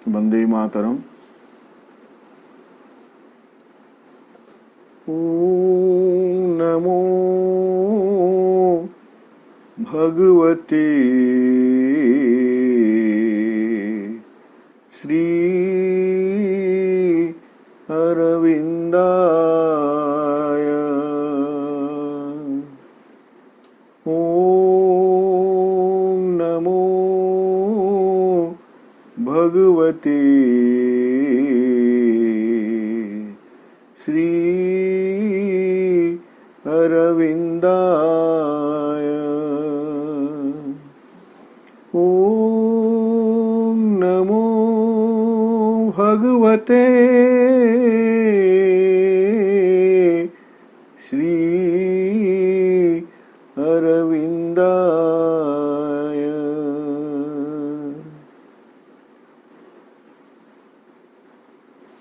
वंदे मातरम। ॐ नमो भगवते श्री अरविन्दाय। ॐ नमो भगवते श्री अरविन्दाय। ॐ नमो भगवते श्री अरविन्दाय।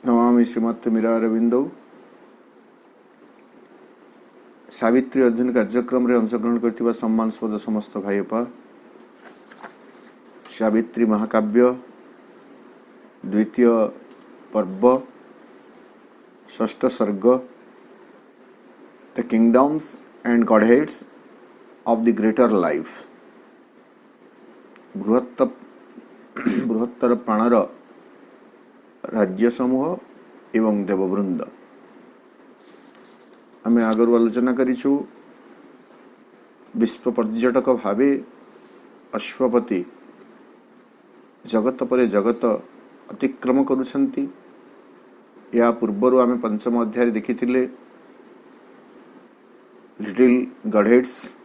नमामि श्रीमत्मीरारविन्दौ। सावित्री अध्ययन कार्यक्रम रे अंशग्रहण करथिबा सम्मानस्पद समस्त भाई अपा, सावित्री महाकाव्य द्वितीय पर्व षष्ठ सर्ग the kingdoms and godheads of the greater life. बृहत्तर प्राणर राज्य समूह एवं देववृंद आम आगर आलोचना करिछु। विश्व पर्यटक भावे अश्वपति जगत परे जगत अतिक्रम करुछंती। या पूर्वर आम पंचम अध्याय देखिथिले लिटिल गॉडहेड्स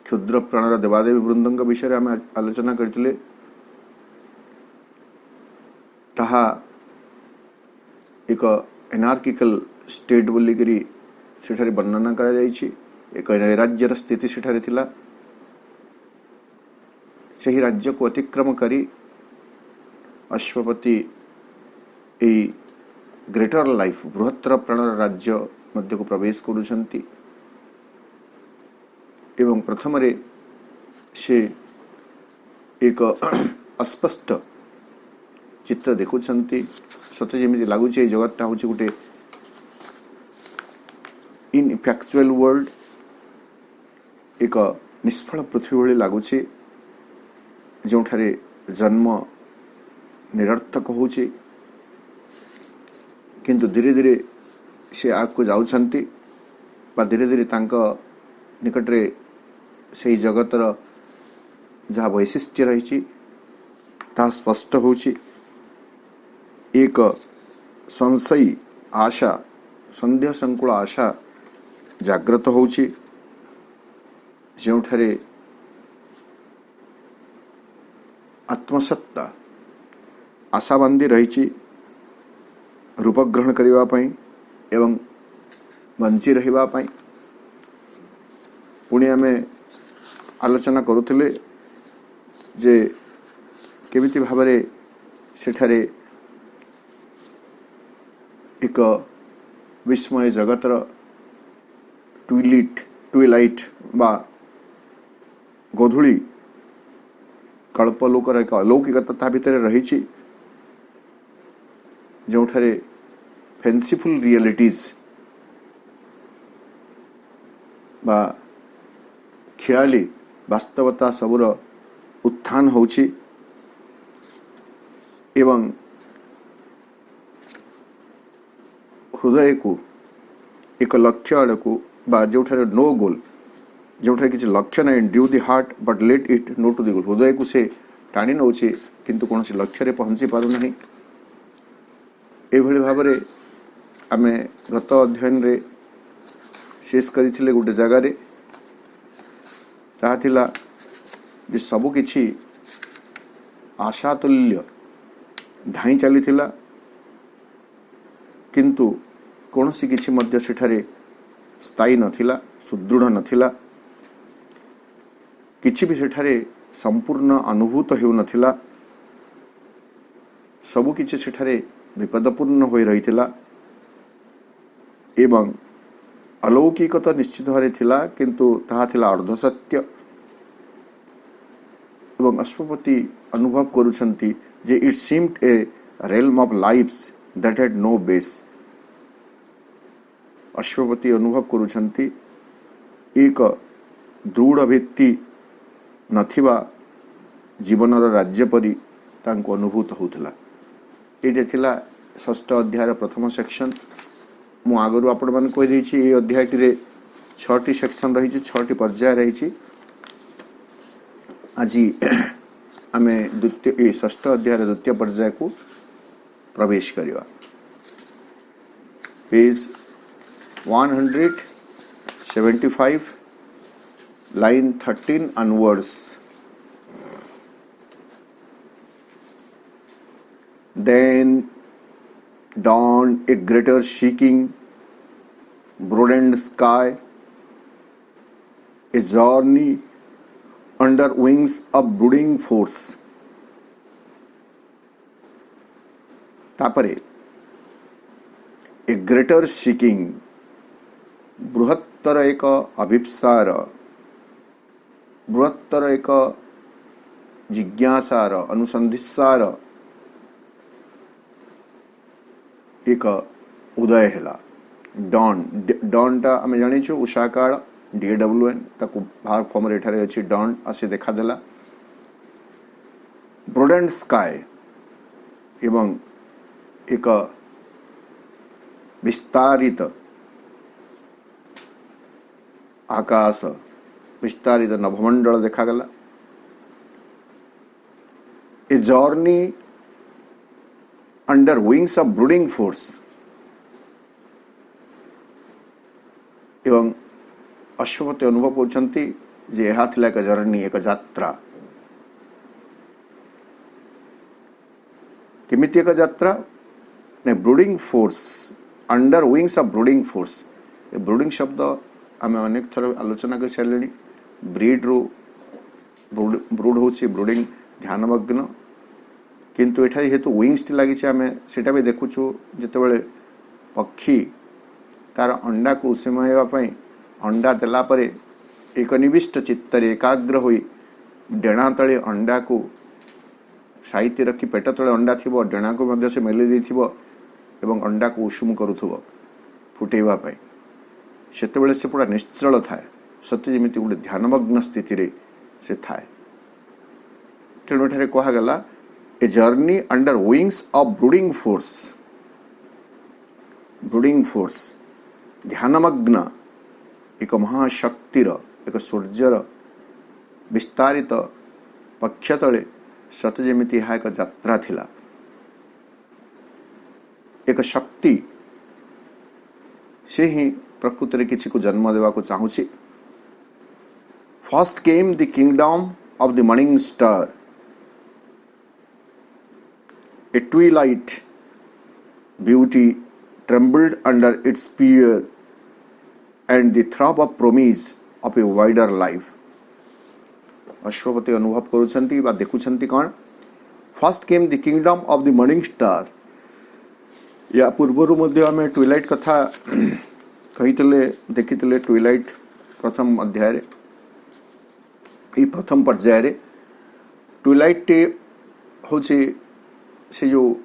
क्षुद्र प्राणर देवादेवी वृंदंग विषय आम आलोचना करथिले। ताहा एक एनार्किकल स्टेट बोलिकरी सेठारे वर्णना करा जायछि। एक राज्यर स्थिति सेठारे थिला। सही राज्य को अतिक्रम करी अश्वपति ए ग्रेटर लाइफ बृहत्तर प्राणर राज्य मध्य को प्रवेश करुछंती एवं प्रथम रे से एक अस्पष्ट चित्र देखुछंती। सते जेमिति लागुछि ए जगतटा होछि गुटे इनफैक्चुअल वर्ल्ड, एक निष्फल पृथ्वी भली लागुछि जोठारे जन्म निरर्थक होछि। किंतु धीरे धीरे से आगको जाउछंती बा धीरे धीरे तांका निकटरे से जगतर जहाँ वैशिष्ट्य रही ता स्पष्ट होछि। एक संशयी आशा संध्या संकुल आशा जागृत होछि जोठारे आत्मसत्ता आशा बांधी रही रूप ग्रहण करने पाई एवं बंची रहिबा पाई। पुणी आमे आलोचना करुथिले जे केमिति भाबरे सेठारे एक विस्मय जगतर ट्विलाइट बा गोधूली कल्पलोकर एक अलौकिकता भितर रही जोठारे फैंसीफुल रियलिटीज बा ख्याली वास्तवता सबुर उत्थान होछि एवं हृदय को एक लक्ष्य आड़क बा जोठारे नो गोल जोठारे किसी लक्ष्य ना due the heart but let it know to the goal हृदय को से टाणी नौछि किंतु कौन लक्ष्य रे पहुंची पारु नहीं। एभली भाव में आमे गत अध्ययन रे शेष करथिले गोटे जगह रे ताहा थिला जे सबु किछि आशातुल्य धाई चली थिला किंतु कौनसी किछि मध्य सेठारे स्थायी नथिला, सुदृढ़ नथिला, किछि भी सेठारे संपूर्ण अनुभूत हेउ नथिला। सबु किछि सेठारे विपदपूर्ण होई रहिथिला एवं अलौकिकता निश्चित भाव थिला किंतु ताहा थिला अर्धसत्य। एवं अश्वपति अनुभव करुछंती जे it seemed a realm of lives that had no base. अश्वपति अनुभव करुछंती एक दृढ़ भित्ति नथिबा जीवनर राज्य परी तांको अनुभूत होउथला। एटे थिला षष्ठ अध्याय प्रथम सेक्शन। मु आगरु आपण मन कहि देछि ए अध्यायटी रे 6टी सेक्शन रही, 6टी पर्याय रही। आज आमे द्वितीय षष्ठ अध्याय द्वितीय पर्याय को प्रवेश करिवा। Page 175 line 13 onwards. Then dawned a greater seeking, broadened sky, a journey under wings of brooding force. तापरे a greater seeking, बृहत्तर एक अभिप्सार, बृहत्तर एक जिज्ञासार, अनुसंधिसार एक उदय है। डॉन डॉनटा आम जाचु उषाकाल DAWN ताकू भार फॉर्म एठारे अच्छी डॉन आसी देखादेला। ब्रोडेंड स्काई एवं एक विस्तारित आकाश, विस्तारित नभमंडल देखागला। A journey under wings of brooding force, एवं अश्वपति अनुभव करछंती जे एहा थिला एक जर्नी, एक यात्रा। केमिति एक यात्रा ने brooding force, under wings of brooding force. A brooding शब्द आम अनेक थर आलोचना कर सारे। ब्रीड रू ब्रूड होची ब्रूडिंग ध्यानमग्न, किंतु एठारे हेतु विंग्स टी लगी आम सेटा भी देखुचु जितेबाला पक्षी तार अंडा को उसेमाइवाई अंडा देला परे एक निविष्ट चित्तर एकाग्र होई डेणा तले अंडा को साइती रखी पेट तले अंडा थिबो, डेणा को मध्य से मेली देथिबो एवं अंडा को उषुम करुथुबो फुटेवा पाई। सेतेबेले से पूरा निश्चल थाए, सत्य जेमिति गोटे ध्यानमग्न स्थिति रे से थाए। तेणु एठारे कहागला a journey under wings of brooding force. Brooding force ध्यानमग्न एक महाशक्तिर, एक सूर्यर विस्तारित पक्ष तले सत जेमिति यह एक यात्रा थिला। एक शक्ति से ही प्रकृति किसी को जन्म देवा को चाहूची। First came the kingdom of the morning star, a twilight beauty trembled under its spear and the throb of promise of a wider life. Ashwapati अनुभव करुछंती बा देखुछंती कौन? First came the kingdom of the morning star. या पूर्वर मध्य आम Twilight कथा कही देखी Twilight प्रथम अध्याय प्रथम पर्याय ट्विलाइट टी हूँ से जो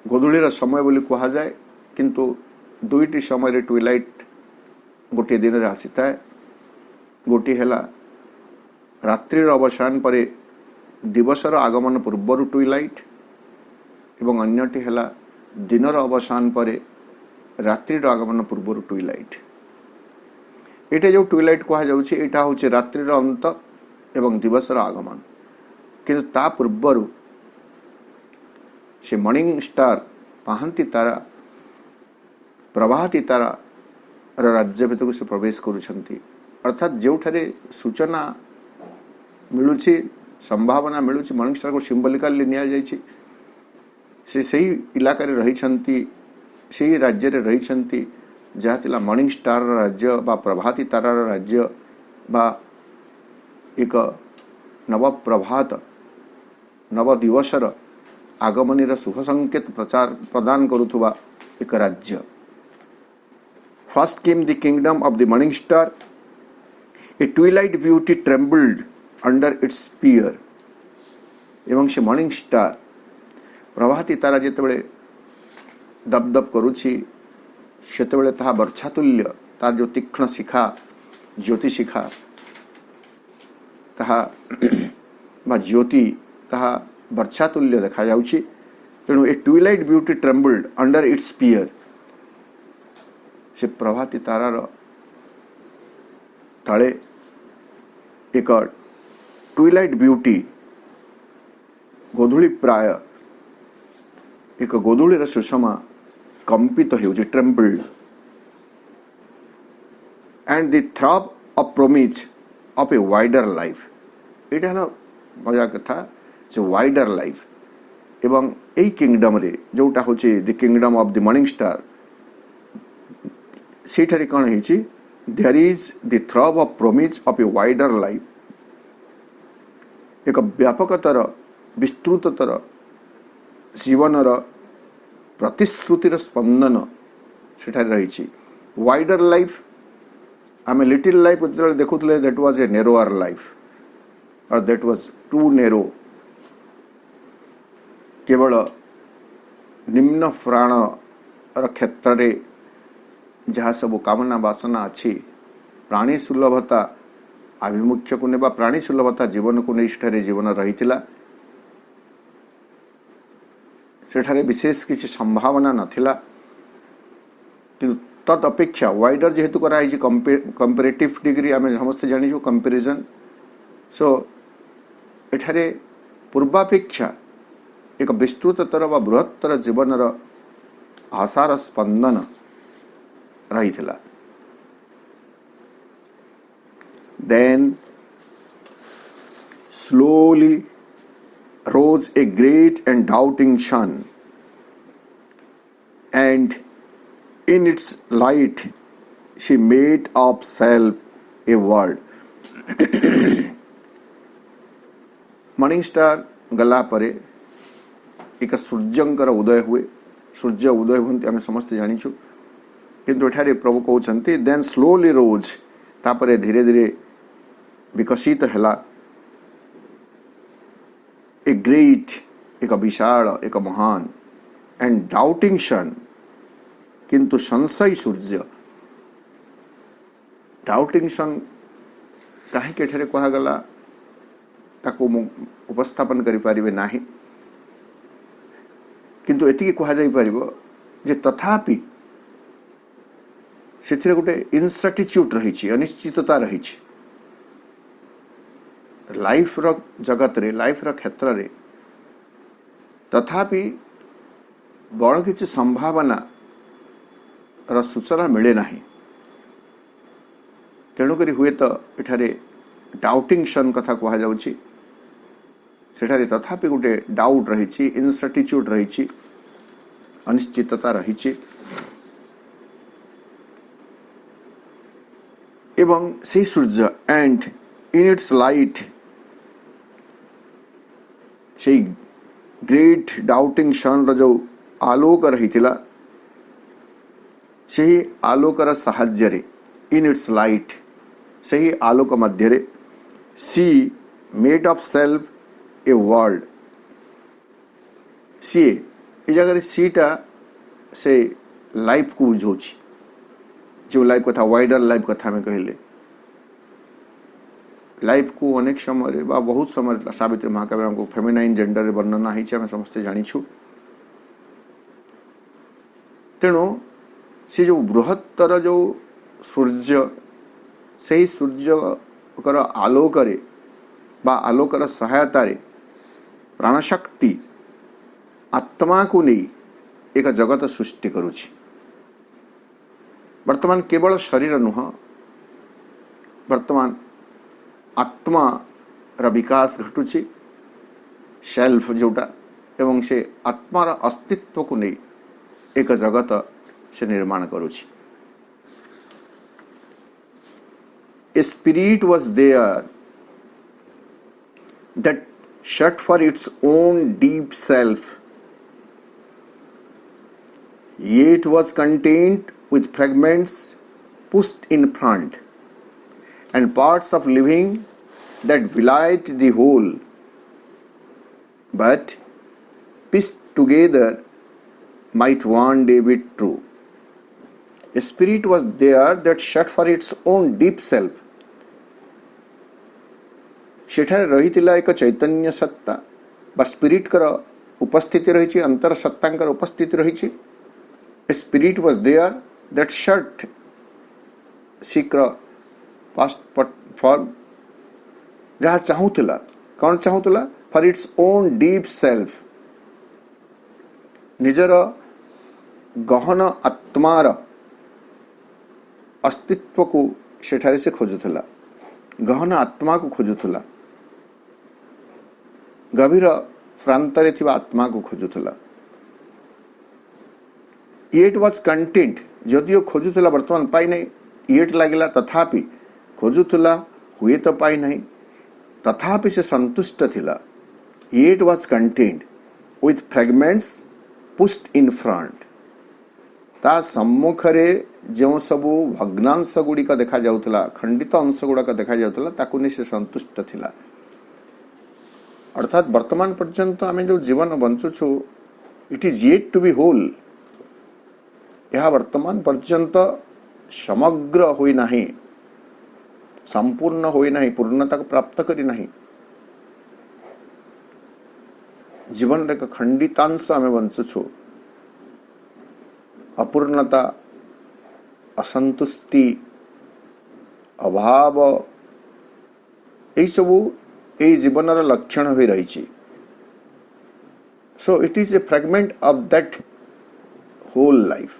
गोधूलीर समय बोली कह जाए, किंतु दुईटी समय ट्विलाइट गोटे दिन रे आसी थाए। गोटी है रात्रिर अवसान पर दिवसर आगमन पूर्वर ट्विलाइट एवं अन्यटी है दिनर अवसान पर रात्रिर आगमन पूर्वर ट्विलाइट। एटा जो ट्विलाइट कह जाउछि एटा होछि रात्रिर अंत एवं दिवसर आगमन, किंतु ता पूर्वर से मॉर्निंग स्टार पाहंती तारा, प्रभाती तारा राज्य भीतर से प्रवेश करुछंती। अर्थात जो ठारे सूचना मिलुछि, संभावना मिलुछि, मॉर्निंग स्टार को सिंबलिकली निया जाइछि। से सही इलाका रे रहिछंती, सही राज्य रे रहिछंती जहा तिला मॉर्निंग स्टार राज्य बा प्रभाती तारा राज्य बा एक नव प्रभात नव दिवसर आगमनीर शुभ संकेत प्रचार प्रदान करुथुबा एक राज्य। First came the kingdom of the morning star, a twilight beauty trembled under its spear. ଏବଂ ସେ ମର୍ଣ୍ଣିଂ ଷ୍ଟାର ପ୍ରଭାତୀ ତାରା ଯେତେବେଳେ ଦପ ଦପ କରୁଛି ସେତେବେଳେ ତାହା ବର୍ଷାତୁଲ୍ୟ, ତାର ଯେଉଁ ତୀକ୍ଷ୍ଣ ଶିଖା, ଜ୍ୟୋତି ଶିଖା ତାହା ବା ଜ୍ୟୋତି ତାହା ବର୍ଷାତୁଲ୍ୟ ଦେଖାଯାଉଛି। ତେଣୁ a twilight beauty trembled under its sphere. ସେ ପ୍ରଭାତୀ ତାରାର ତଳେ ଏକ ଟ୍ୱିଲାଇଟ୍ ବିୟୁଟି ଗୋଧୂଳି ପ୍ରାୟ ଏକ ଗୋଧୂଳିର ସୁଷମା କମ୍ପିତ ହେଉଛି, trembled. And the throb of promise of a wider life. ଏଇଟା ହେଲା ମଜା କଥା ଯେ ୱାଇଡର ଲାଇଫ୍ ଏବଂ ଏଇ କିଙ୍ଗଡମ୍ରେ ଯେଉଁଟା ହେଉଛି the kingdom of the morning star, ସେଇଠାରେ କ'ଣ ହେଇଛି, there is the throb of promise of a wider life. ଏକ ବ୍ୟାପକତର ବିସ୍ତୃତତର ଜୀବନର ପ୍ରତିଶ୍ରୁତିର ସ୍ପନ୍ଦନ ସେଠାରେ ରହିଛି। ୱାଇଡର ଲାଇଫ୍, ଆମେ ଲିଟିଲ୍ ଲାଇଫ୍ ଯେତେବେଳେ ଦେଖୁଥିଲେ that was a narrower life or that was too narrow. କେବଳ ନିମ୍ନ ପ୍ରାଣର କ୍ଷେତ୍ରରେ ଯାହା ସବୁ କାମନା ବାସନା ଅଛି, ପ୍ରାଣୀ ସୁଲଭତା ଆଭିମୁଖ୍ୟକୁ ନେବା, ପ୍ରାଣୀ ସୁଲଭତା ଜୀବନକୁ ନେଇ ସେଠାରେ ଜୀବନ ରହିଥିଲା। ସେଠାରେ ବିଶେଷ କିଛି ସମ୍ଭାବନା ନଥିଲା। କିନ୍ତୁ ତତ୍ ଅପେକ୍ଷା ୱାଇଡର ଯେହେତୁ କରାହେଇଛି, କମ୍ପାରେଟିଭ୍ ଡିଗ୍ରୀ ଆମେ ସମସ୍ତେ ଜାଣିଛୁ, କମ୍ପାରିଜନ୍। ସୋ ଏଠାରେ ପୂର୍ବାପେକ୍ଷା ଏକ ବିସ୍ତୃତତର ବା ବୃହତ୍ତର ଜୀବନର ଆଶାର ସ୍ପନ୍ଦନ ରହିଥିଲା। Then slowly rose a great and doubting sun, and in its light she made of self a world. Morning star गला परे एक सूर्यंकर उदय हुए, सूर्य उदय हुए आम समस्ते जानिछु। किंतु एठारे प्रभु कहते देन स्लोली रोज, तापरे धीरे धीरे विकसित हैला ए ग्रेट, एक विशाल, एक महान एंड डाउटिंग सन, किंतु संशय सूर्य। डाउटिंग सन कहीं एठारे कहगला ताको उपस्थापन करि परिबे नाही, किंतु एतिकी कहा जाई परिबो जे तथापि सेथिरे गोटे इनसर्टिट्यूड रही, अनिश्चितता रही। लाइफ रो जगत रे, लाइफ रो क्षेत्र रे तथापि बड़ किछि संभावना रो सूचना मिले नाही। तेणुकरी हुए तो एठारे डाउटिंग सन कथा कहा जाउछि। सेठारे तथापि गोटे डाउट रही, इनसर्टिट्यूड रही, अनिश्चितता रही। एवं से सूर्य एंड इन इट्स लाइट, से ग्रेट डाउटिंग सन जो आलोक रही थिला, से आलोकर साहाय्य रे, इन इट्स लाइट, से आलोक मध्य रे सी made of self a world. सी ए जगह सीटा से लाइफ को बुझाऊँ, जो लाइफ कथा वाइडर लाइफ कथा में कहले, लाइफ को अनेक समय बा बहुत समय सावित्री महाकाव्य हमको फेमिनाइन जेंडर वर्णना है, समस्ते जानिछु। तेणु से जो बृहत्तर जो सूर्य, से ही सूर्यकर आलोकरे बा आलोकर सहायता रे प्राणशक्ति आत्मा को नहीं एक जगत सृष्टि करुछि। वर्तमान केवल शरीर नुह, वर्तमान आत्मा रा विकास घटुछि, सेल्फ जोटा, एवं से आत्मार अस्तित्व को नहीं एक जगत से निर्माण करुछि। A spirit was there that sought for its own deep self, yet was contained with fragments pushed in front and parts of living that belied the whole. but pieced together might one day be true. A spirit was there that sought for its own deep self. सेठारे रहितिला एक चैतन्य सत्ता बा spirit कर उपस्थिति रही अंतर सत्तांकर उपस्थिति रही. A spirit was there that shut शीघ्र पास्ट फॉर्म जहाँ चाहूला कौन चाहूला for its own deep self निजर गहन आत्मार अस्तित्व को सेठारे से खोजुला. गहन आत्मा को खोजुला. गभीर प्रांतरे थिबा आत्मा को खोजुला. येट वाज कंटेंट जदियो खोजुला वर्तमान पाई नहीं. येट लगिला तथापि खोजुला हुए तो पाई नहीं तथापि से संतुष्ट थिला. Yet was content with fragments पुस्ट in front. ता सम्मुखरे जो सबू भग्नांश गुड़िक देखा जाउतला खंडित अंश गुड़ाक देखा जाउतला ताकु नै से संतुष्ट थिला. अर्थात वर्तमान पर्यंत आम जो जीवन बंचुछु it is yet to be whole. यह वर्तमान पर्यंत समग्र होई नहीं संपूर्ण होई नहीं पूर्णता को प्राप्त करी नहीं. जीवन एक खंडितांश आम बंचुछु. अपूर्णता असंतुष्टि अभाव यही सबू यही जीवनर लक्षण हो रही. So it is a fragment of that whole life.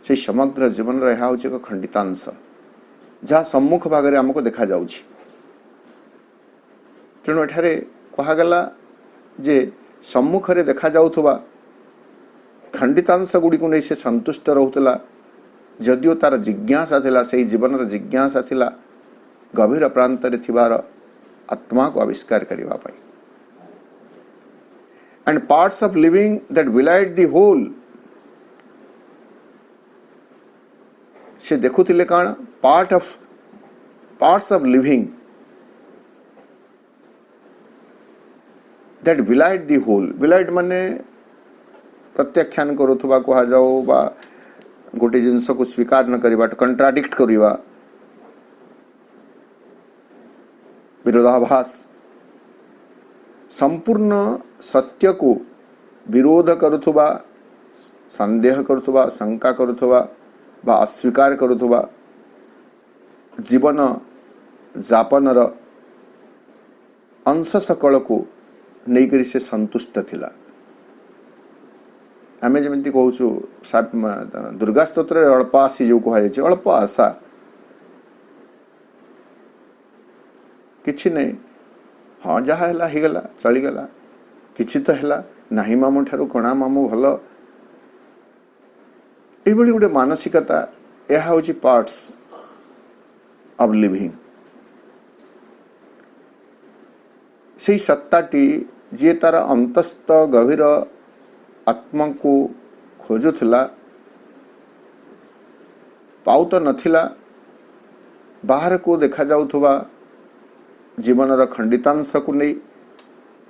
से समग्र जीवन रहा हूँ एक खंडितांश जहाँ सम्मुख भाग में आमको देखा जाउछि. तेणु एठारे कहगला जे सम्मुखरे देखा जाउथबा खंडितांश गुड़ी को नहीं से संतुष्ट रहूला. जदियो तार जिज्ञासा थिला से जीवन जिज्ञासा थिला गभीर प्रांतरे थिबार आत्मा को आविष्कार करिवा पाई. And parts of living that belied the whole. से देखुथिले काण parts of living that belied the whole. Belied माने प्रत्याख्यान करुवा कह जाओ बा गोटे जिनस को स्वीकार न करवा कंट्राडिक्ट करवा विरोधाभास संपूर्ण सत्य को विरोध करुवा संदेह करुवा शंका करुवा बा अस्वीकार करुवा जीवन जापनर अंश सकल को नहीं से संतुष्ट थिला. आमे जमी कहूँ दुर्गा स्तोत्र अल्प आसी जो कह अल्प आशा किछि नहीं. हाँ जहाँ है गला चलीगला किछि तो है नाही मामू ठारू कणा मामू भल ये गोटे मानसिकता यह हूँ पार्ट्स ऑफ लिविंग. से सत्ताटी जी तार अंतस्थ गभीर आत्मा को खोजुला पाउ तो नथिला. बाहर को देखा जाउथबा जीवनर खंडितांश को नहीं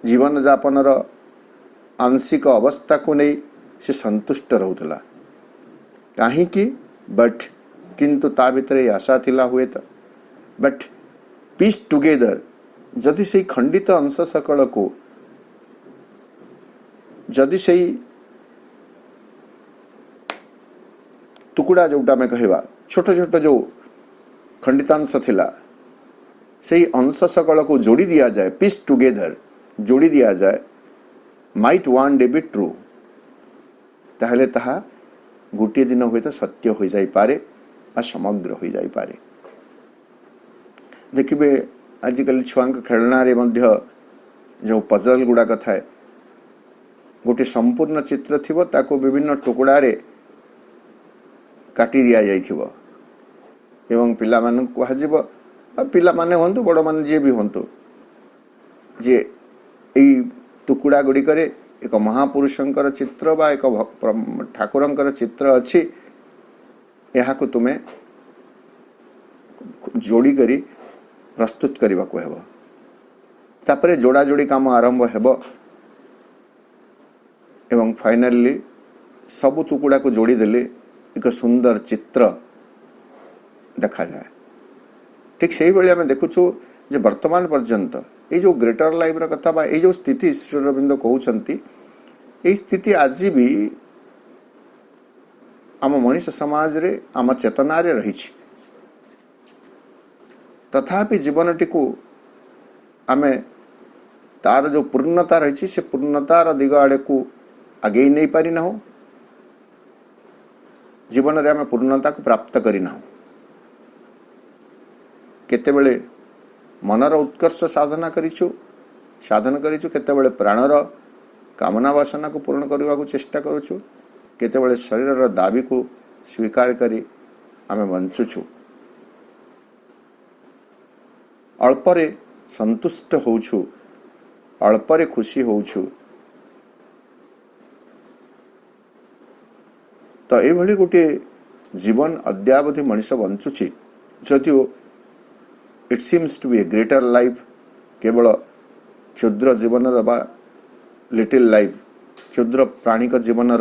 जीवन जापनर आंशिक अवस्था को नहीं से संतुष्ट रहूला. कहीं बट किंतु ता भितर आशा थिला हुए तो बट पीस टुगेदर जदि से खंडित अंश सकल को जदि से टुकड़ा जोटा में कहवा छोट छोट जो खंडितांश थिला से अंश सकल को जोड़ी दिया जाए पीस टुगेदर जोड़ी दिया जाए might one day be true. ताहले ताहा गोटे दिन हुए तो सत्य हो जाई पारे आ समग्र हो जाई पारे. देखिए आजिकल छुआ खेलना रे मध्य जो पजल गुड़ाक थाए गोटे संपूर्ण चित्र थिबो ताको विभिन्न टुकड़ा रे काटी दिया जाइथिबो एवं पिला मान कहजिबो पिला माने होंतु बड़ मान जे भी होंतु जे एई टुकड़ा गुड़ी करे एक महापुरुषंकर चित्र बा एक ठाकुरंकर चित्र अच्छी यहाँ को तुम्हें जोड़ी करी प्रस्तुत करने को हेबो. तापर जोड़ा जोड़ी काम आरंभ हेब एवं फाइनली सबु टुकुड़ा को जोड़ी देले एक सुंदर चित्र देखा जाए। ठीक से ही आम देखुचु जे वर्तमान पर्यंत ये जो ग्रेटर लाइफ कथा बा ये जो स्थिति श्री अरविंद कहउछंती ये स्थिति आज भी आम मनीष समाज रे आम चेतना रे रही। तथापि जीवनटी को आमे तार जो पूर्णता रही से पूर्णतार दिग आड़े को आगे नहीं पारि ना हो। जीवन रे आमे पूर्णता को प्राप्त करिना हो। केतेबेले मनर उत्कर्ष साधना करिछु साधन करिछु, केतेबेले प्राणर कामना वासना को पूर्ण करने को चेष्टा करुछु, केतेबेले शरीर दाबी को स्वीकार करी आमे बंचुछु। अल्परे संतुष्ट होउछु, अल्परे खुशी होउछु। तो ये भली गोटे जीवन अद्यावधि मनीष बंचुची जदिओ it seems to be a greater life. केवल क्षुद्र जीवन बा लिटिल लाइफ क्षुद्र प्राणिक जीवन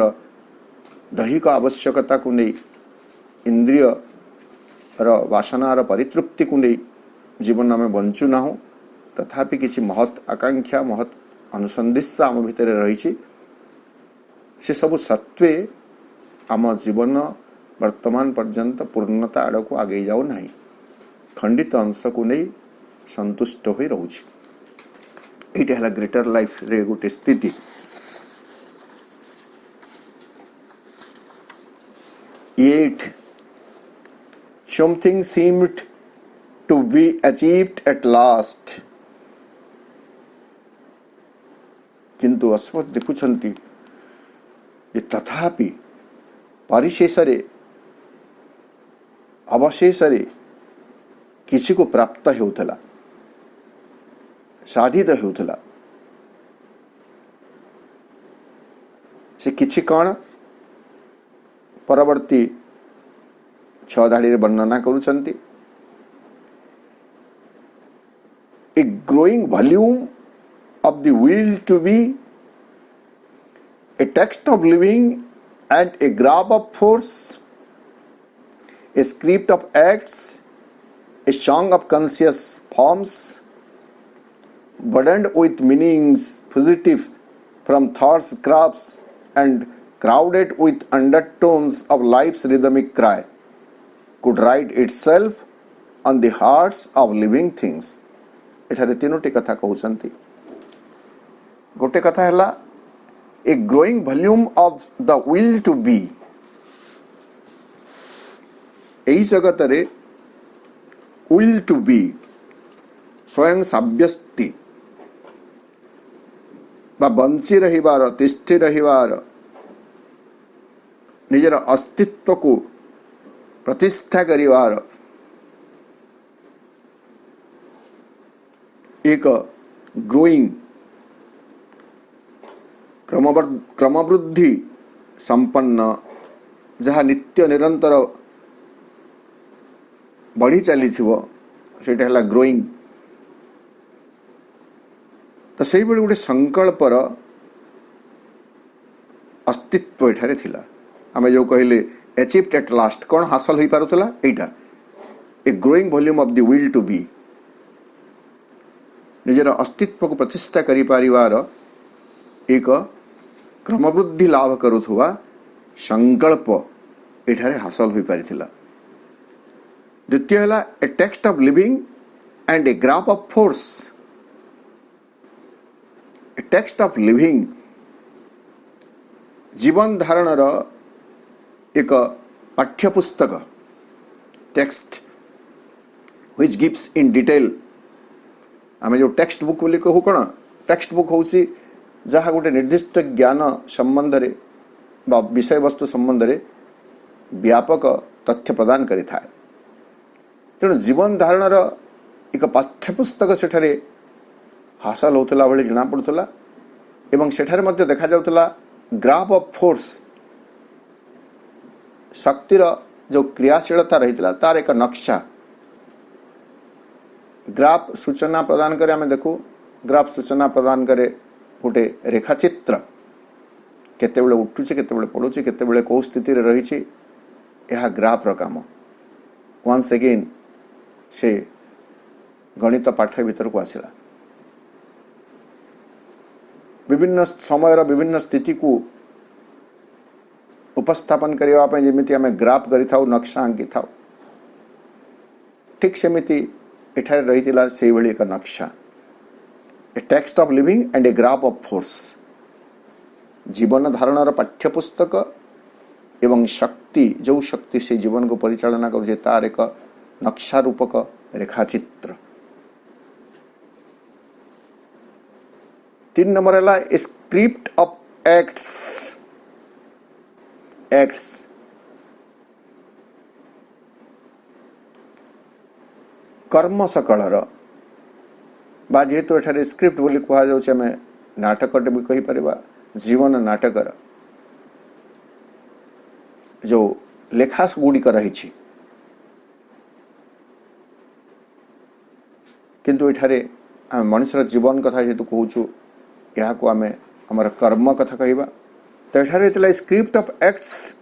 दैहिक आवश्यकता को नहीं इंद्रिय वासनार परितृप्ति को नहीं जीवन आम बंचु ना। तथापि किसी महत् आकांक्षा महत् अनुसंधित्सा आम भितर रही से सब सत्वे आम जीवन वर्तमान पर्यंत पूर्णता आड़ को आगे जाऊ ना, खंडित अंश को नहीं संतुष्ट हो रोचे। ये है ग्रेटर लाइफ रे गोटे स्थिति। Yet something seemed to be achieved at last, किंतु अस्मत् देखुछंती ये तथापि परिशेष रे अवशेष रे किसी को प्राप्त होउथला, साधित होउथला। से किछि कण परवर्ती 6 धाड़ी रे वर्णना करूछंती। A growing volume of the will to be, a text of living and a graph of force, a script of acts, a song of conscious forms, burdened with meanings fugitive from thought's crafts and crowded with undertones of life's rhythmic cry, could write itself on the hearts of living things। एठारे तीनोटी कथा कहउछंती। गोटे कथा हला a growing volume of the will to be. एई जगत रे will to B स्वयं साब्यस्ति बा बंची रहिबार तिष्ठि रहिबार निजर अस्तित्व को प्रतिष्ठा करिवार एक ग्रोइंग क्रमवृद्धि संपन्न जहाँ नित्य निरंतर बढ़ी चली से ग्रोइंग। तो से गोटे संकल्पर अस्तित्व एठारे थिला। आमे जो कहले अचीव्ड एट लास्ट कौन हासिल हो पारुथला एटा a growing volume of the will to be, निजर अस्तित्व को प्रतिष्ठा करि पारिवार एक क्रमवृद्धि लाभ करुथुवा संकल्प एठारे हासिल हो पारिथिला। द्वितीय है ए text of living and a graph of force. A text of living जीवन धारण एक पाठ्यपुस्तक text which gives in detail. आमे जो टेक्स्ट बुक बोली कहू कौन टेक्स्ट बुक हूँ जहाँ गोटे निर्दिष्ट ज्ञान संबंध रे बा विषय वस्तु संबंध रे व्यापक तथ्य प्रदान करि थाए। तेणु जीवन धारणर एक पाठ्यपुस्तक सेठारे हासिल होता भाई जना पड़ूला एवं सेठारे मध्य देखा जाउतला ग्राफ ऑफ फोर्स शक्तिर जो क्रियाशीलता रही तार एक नक्शा। ग्राफ सूचना प्रदान करे आमे देखू ग्राफ सूचना प्रदान करे गोटे रेखाचित्र केतेबेले उठुचे केतेबेले पड़ुचे केतेबेले कौ स्थिति रे रहिछि यह ग्राफ रो काम वंस अगेन से गणित पाठ भीतर को आसिला विभिन्न समय विभिन्न स्थिति को उपस्थापन करबा पय जेमिति आमे ग्राफ करि थाउ नक्शा आंकी थाउ ठीक सेमिति एठारे रहितिला सेहि भली एक नक्शा ए text of living and a graph of force जीवन धारणर पाठ्यपुस्तक एवं शक्ति जो शक्ति से जीवन को परिचालना करुचे तार एक नक्शा रूपक रेखाचित्र 3 नंबर है स्क्रिप्ट ऑफ एक्ट्स कर्म सकलर बा जेहेतु एठारे स्क्रिप्ट बोली कहा जाउछ आमे नाटकटे भी कहि परिबा जीवन नाटकर जो लेखा गुड़िक रही किंतु एठारे आम मनुष्यर जीवन कथा जेहेतु कहूँ या आम आमर कर्म कथा कहवा तो एठारे स्क्रिप्ट ऑफ एक्ट्स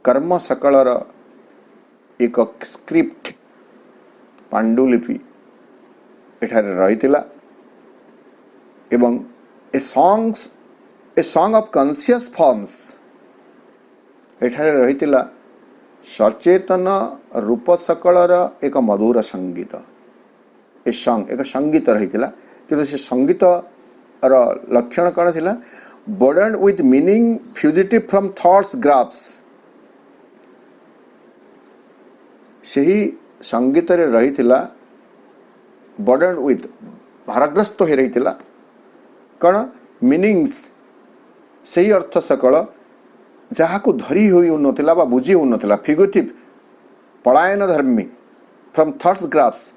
कर्म सकलर एक स्क्रिप्ट पांडुलिपि एठारे रहितिला एवं a song of conscious forms एठारे रहितिला सचेतन रूप सकलर एक मधुर संगीत ए सॉन्ग एक संगीत रहितिला किंतु से संगीत र लक्षण कौन थिला burdened with meaning fugitive from thought's grasp सही संगीत रे रहितिला बर्डन्ड विथ भारग्रस्त हो रहितिला कौन मीनिंग्स सही अर्थ सकल जहाँ को धरी हुई उन्नतिला बा बुझी उन्नतिला फिगरेटिव पलायन धर्मी फ्रॉम थॉट्स ग्राफ्स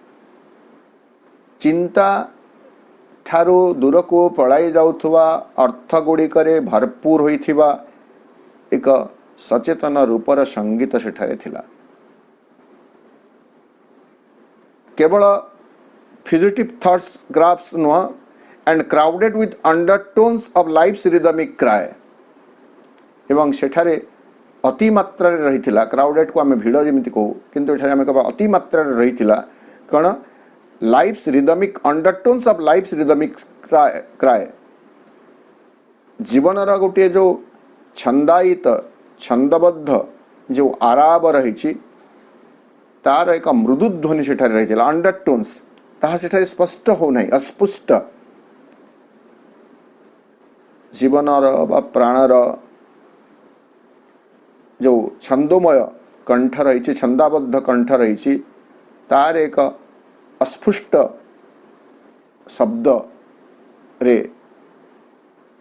चिंता ठारू दूर को पलाई जाउथुवा अर्थ गुड़िकरे भरपूर होइथिबा एक सचेतन रूपर संगीत सेठारे थिला केवल फ्यूजिटिव थॉट्स ग्राफ्स नुह and crowded with undertones of life's rhythmic cry एवं सेठारे अति मात्रा रे रहिथिला क्राउडेड को आमे भिड़ जेमिति कहू किंतु एठारे आमे केवल अति मात्रा रे रहिथिला कण life's rhythmic undertones of life's rhythmic cry जीवन रा गोटे जो छंदायित छंदबद्ध जो आराब रही तार एक मृदु ध्वनि सेठारे रहिथिला अंडरटोन्स ताहा सेठारे स्पष्ट हो नहीं अस्पुष्ट जीवन बा प्राणर जो छंदोमय कंठ रही छंदाबद्ध कंठ रही तार एक अस्फुष्ट शब्द रे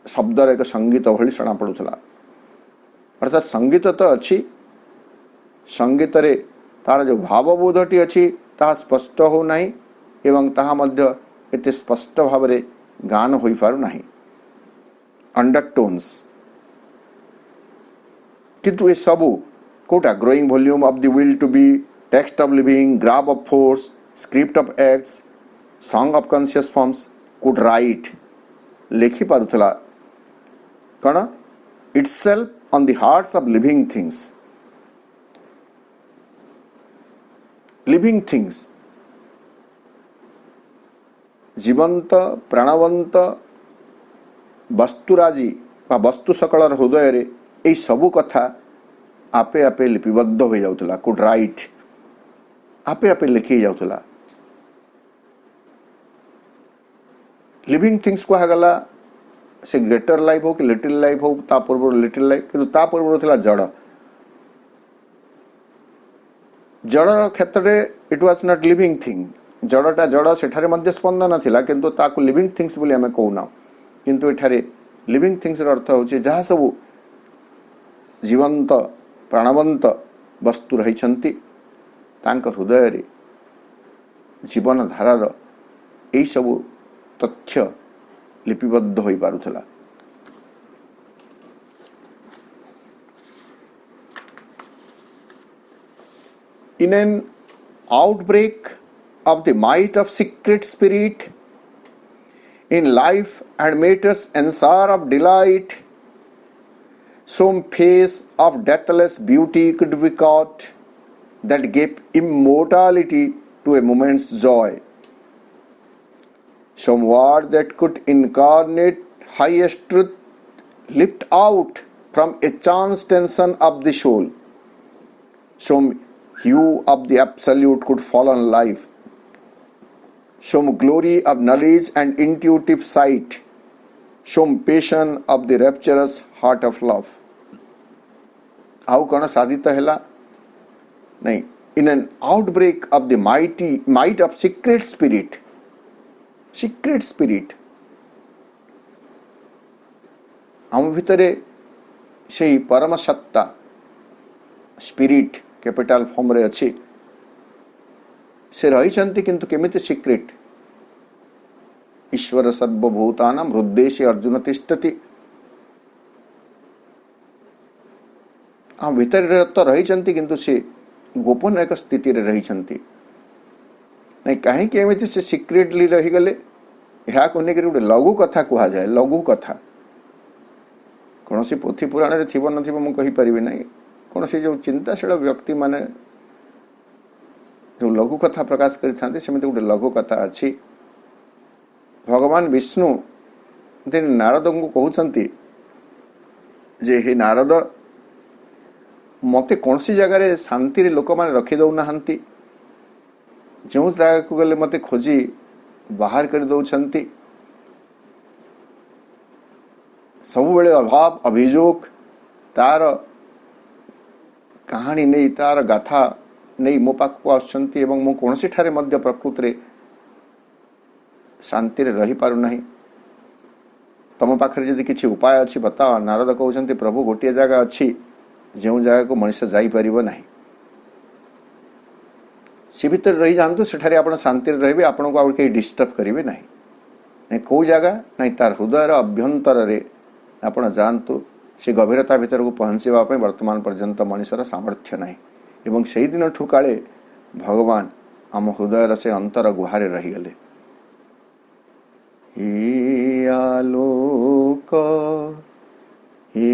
शब्दर एक संगीत भली शणा पड़ूला अर्थात संगीत तो अच्छी संगीत रे तार जो भावबोधटी अच्छी ताहा स्पष्ट हो नहीं एवं ताहा मध्य एते स्पष्ट भाव रे गान होई पारु नहीं अंडरटोन्स किंतु ये सबू कोटा growing volume of the will to be text of living graph of force script of acts song of conscious forms could write लेखि पारुथला कण itself on the hearts of living things जीवंत प्राणवंत वस्तुराजी बा वस्तु सकलर हृदय रे एई सबु कथा आपे आपे लिपिबद्ध हो जाउतला कुड राइट आपे आपे लिखी जाउतला लिविंग थिंग्स को हगला से ग्रेटर लाइफ हो कि लिटिल लाइफ हो ता पूर्व लिटिल लाइफ किंतु ता पूर्व थिला जड़ जड़ क्षेत्र रे it was not living thing जड़टा जड़ सेठारे मध्य स्पंदन थिला किंतु ताकु लिविंग थिंग्स बोली हमें कहूना किंतु एठारे लिविंग थिंग्स र अर्थ होचे जहाँ सबू जीवंत प्राणवंत वस्तु रही हृदय रे जीवन धारार यही सबू तथ्य लिपिबद्ध हो पारुथला in an outbreak of the might of secret spirit, in life and matters answer of delight, some face of deathless beauty could be caught, that gave immortality to a moment's joy. Some word that could incarnate highest truth, lift out from a chance tension of the soul. Some hue of the absolute could fall on life. Some glory of knowledge and intuitive sight. Some passion of the rapturous heart of love. ଆଉ କ'ଣ ସାଧିତ ହେଲା? ନାଇଁ, in an outbreak of the might of secret spirit. ଆମ ଭିତରେ ସେଇ ପରମ ସତ୍ତା ସ୍ପିରିଟ୍ କ୍ୟାପିଟାଲ ଫର୍ମରେ ଅଛି, ସେ ରହିଛନ୍ତି, କିନ୍ତୁ କେମିତି ସିକ୍ରେଟ୍? ଈଶ୍ୱର ସର୍ବଭୂତାନାଂ ହୃଦ୍ଦେଶେ ଅର୍ଜୁନ ତିଷ୍ଠତି। ଆମ ଭିତରେ ତ ରହିଛନ୍ତି, କିନ୍ତୁ ସେ ଗୋପନ ଏକ ସ୍ଥିତିରେ ରହିଛନ୍ତି। ନାଇଁ, କାହିଁକି ଏମିତି ସେ ସିକ୍ରେଟଲି ରହିଗଲେ? ଏହାକୁ ନେଇକରି ଗୋଟେ ଲଘୁ କଥା କୁହାଯାଏ। ଲଘୁ କଥା କୌଣସି ପୋଥି ପୁରାଣରେ ଥିବ ନଥିବ ମୁଁ କହିପାରିବି ନାହିଁ। କୌଣସି ଯେଉଁ ଚିନ୍ତାଶୀଳ ବ୍ୟକ୍ତିମାନେ ଯେଉଁ ଲଘୁ କଥା ପ୍ରକାଶ କରିଥାନ୍ତି, ସେମିତି ଗୋଟେ ଲଘୁ କଥା ଅଛି। ଭଗବାନ ବିଷ୍ଣୁ ଦିନେ ନାରଦଙ୍କୁ କହୁଛନ୍ତି ଯେ, ହେ ନାରଦ, ମୋତେ କୌଣସି ଜାଗାରେ ଶାନ୍ତିରେ ଲୋକମାନେ ରଖିଦେଉନାହାନ୍ତି। ଯେଉଁ ଜାଗାକୁ ଗଲେ ମୋତେ ଖୋଜି ବାହାର କରିଦେଉଛନ୍ତି। ସବୁବେଳେ ଅଭାବ ଅଭିଯୋଗ, ତାର କାହାଣୀ ନେଇ, ତାର ଗାଥା ନେଇ ମୋ ପାଖକୁ ଆସୁଛନ୍ତି, ଏବଂ ମୁଁ କୌଣସିଠାରେ ମଧ୍ୟ ପ୍ରକୃତରେ ଶାନ୍ତିରେ ରହିପାରୁନାହିଁ। ତମ ପାଖରେ ଯଦି କିଛି ଉପାୟ ଅଛି ବତାଅ। ନାରଦ କହୁଛନ୍ତି, ପ୍ରଭୁ, ଗୋଟିଏ ଜାଗା ଅଛି ଯେଉଁ ଜାଗାକୁ ମଣିଷ ଯାଇପାରିବ ନାହିଁ। ସେ ଭିତରେ ରହିଯାଆନ୍ତୁ, ସେଠାରେ ଆପଣ ଶାନ୍ତିରେ ରହିବେ, ଆପଣଙ୍କୁ ଆଉ କେହି ଡିଷ୍ଟର୍ବ କରିବେ ନାହିଁ। ନାଇଁ, କେଉଁ ଜାଗା? ନାଇଁ, ତାର ହୃଦୟର ଅଭ୍ୟନ୍ତରରେ ଆପଣ ଯାଆନ୍ତୁ। ସେ ଗଭୀରତା ଭିତରକୁ ପହଞ୍ଚିବା ପାଇଁ ବର୍ତ୍ତମାନ ପର୍ଯ୍ୟନ୍ତ ମଣିଷର ସାମର୍ଥ୍ୟ ନାହିଁ। ଏବଂ ସେହିଦିନଠୁ କାଳେ ଭଗବାନ ଆମ ହୃଦୟର ସେ ଅନ୍ତର ଗୁହାରେ ରହିଗଲେ। ହେ ଆଲୋକ, ହେ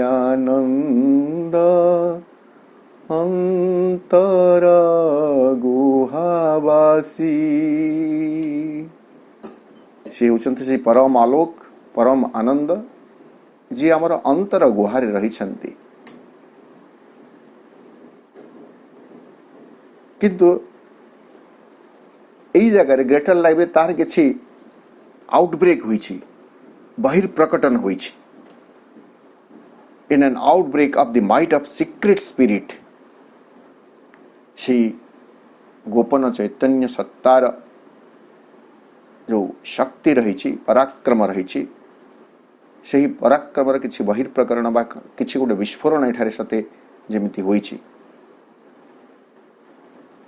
ଆନନ୍ଦ, ଅନ୍ତର ଗୁହାବାସୀ। ସେ ହେଉଛନ୍ତି ସେହି ପରମ ଆଲୋକ, ପରମ ଆନନ୍ଦ, ଯିଏ ଆମର ଅନ୍ତର ଗୁହାରେ ରହିଛନ୍ତି। କିନ୍ତୁ ଏଇ ଜାଗାରେ ଗ୍ରେଟର ଲାଇଫରେ ତାର କିଛି ଆଉଟବ୍ରେକ୍ ହୋଇଛି, ବହିର୍ପ୍ରକଟନ ହୋଇଛି। in an outbreak of the might of secret spirit, ସେହି ଗୋପନ ଚୈତନ୍ୟ ସତ୍ତାର ଯେଉଁ ଶକ୍ତି ରହିଛି, ପରାକ୍ରମ ରହିଛି, ସେହି ପରାକ୍ରମର କିଛି ବହିର୍ପ୍ରକରଣ ବା କିଛି ଗୋଟେ ବିସ୍ଫୋରଣ ଏଠାରେ ସତେ ଯେମିତି ହୋଇଛି।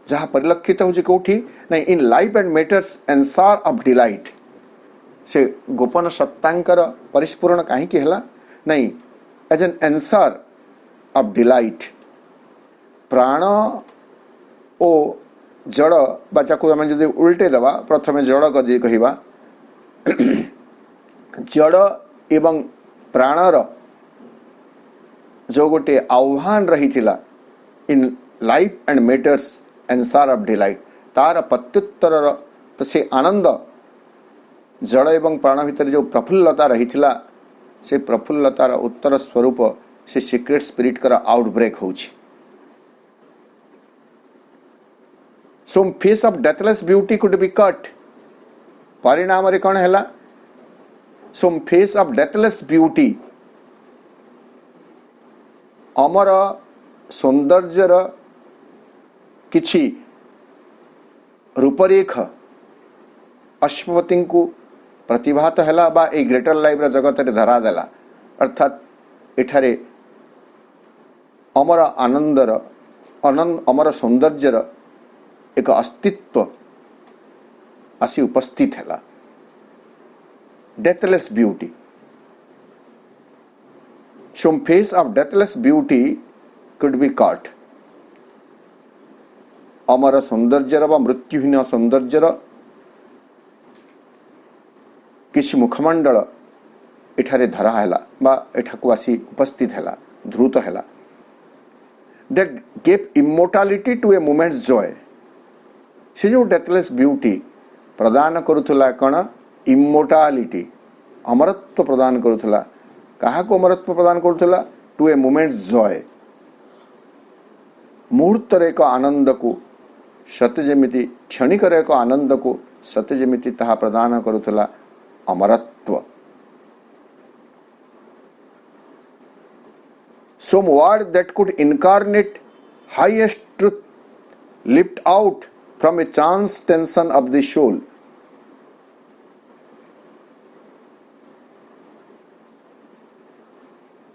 ଯାହା ପରିଲକ୍ଷିତ ହେଉଛି କେଉଁଠି? ନାଇଁ, in life and matters answer of delight. ସେ ଗୋପନ ସତ୍ତାଙ୍କର ପରିସ୍ଫୁରଣ କାହିଁକି ହେଲା? ନାଇଁ, as an answer of delight, ପ୍ରାଣ ଓ ଜଳ, ବା ଯାକୁ ଆମେ ଯଦି ଉଲ୍ଟେଇ ଦେବା, ପ୍ରଥମେ ଜଳ ଯଦି କହିବା, ଜଳ ଏବଂ ପ୍ରାଣର ଯେଉଁ ଗୋଟେ ଆହ୍ୱାନ ରହିଥିଲା, in life and matters answer of delight, ତାର ପ୍ରତ୍ୟୁତ୍ତରର ତ ସେ ଆନନ୍ଦ, ଜଳ ଏବଂ ପ୍ରାଣ ଭିତରେ ଯେଉଁ ପ୍ରଫୁଲ୍ଲତା ରହିଥିଲା, ସେ ପ୍ରଫୁଲ୍ଲତାର ଉତ୍ତର ସ୍ୱରୂପ ସେ ସିକ୍ରେଟ୍ ସ୍ପିରିଟ୍ଙ୍କର ଆଉଟବ୍ରେକ୍ ହେଉଛି। Some face of deathless beauty could be caught. ପରିଣାମରେ କ'ଣ ହେଲା? Some face of deathless beauty, ଅମର ସୌନ୍ଦର୍ଯ୍ୟର କିଛି ରୂପରେଖ ଅଶ୍ମପତିଙ୍କୁ ପ୍ରତିଭାତ ହେଲା ବା ଏଇ ଗ୍ରେଟର ଲାଇଫ୍ର ଜଗତରେ ଧରାଦେଲା। ଅର୍ଥାତ୍ ଏଠାରେ ଅମର ଆନନ୍ଦର, ଅମର ସୌନ୍ଦର୍ଯ୍ୟର ଏକ ଅସ୍ତିତ୍ୱ ଆସି ଉପସ୍ଥିତ ହେଲା। Deathless beauty, some face of deathless beauty could be caught. अमर सौंदर्यर बा मृत्युहीन सौंदर्यर किसी मुखमंडल एठारे धरा हैला बा एठाकु आसी उपस्थित हैला ध्रुत हैला that gave immortality to a moment's joy से जो डेथलेस ब्यूटी प्रदान करुथला कण इमोर्टालिटी अमरत्व प्रदान करुथला कहा को अमरत्व प्रदान करुथला टू ए मोमेंट्स जॉय मुहूर्तर एक आनंद को सत्य जेमिति क्षणिकर एक आनंद को सत्य जेमिति ताहा प्रदान करुथला अमरत्व some word that could incarnate highest truth lift out from a chance tension of the soul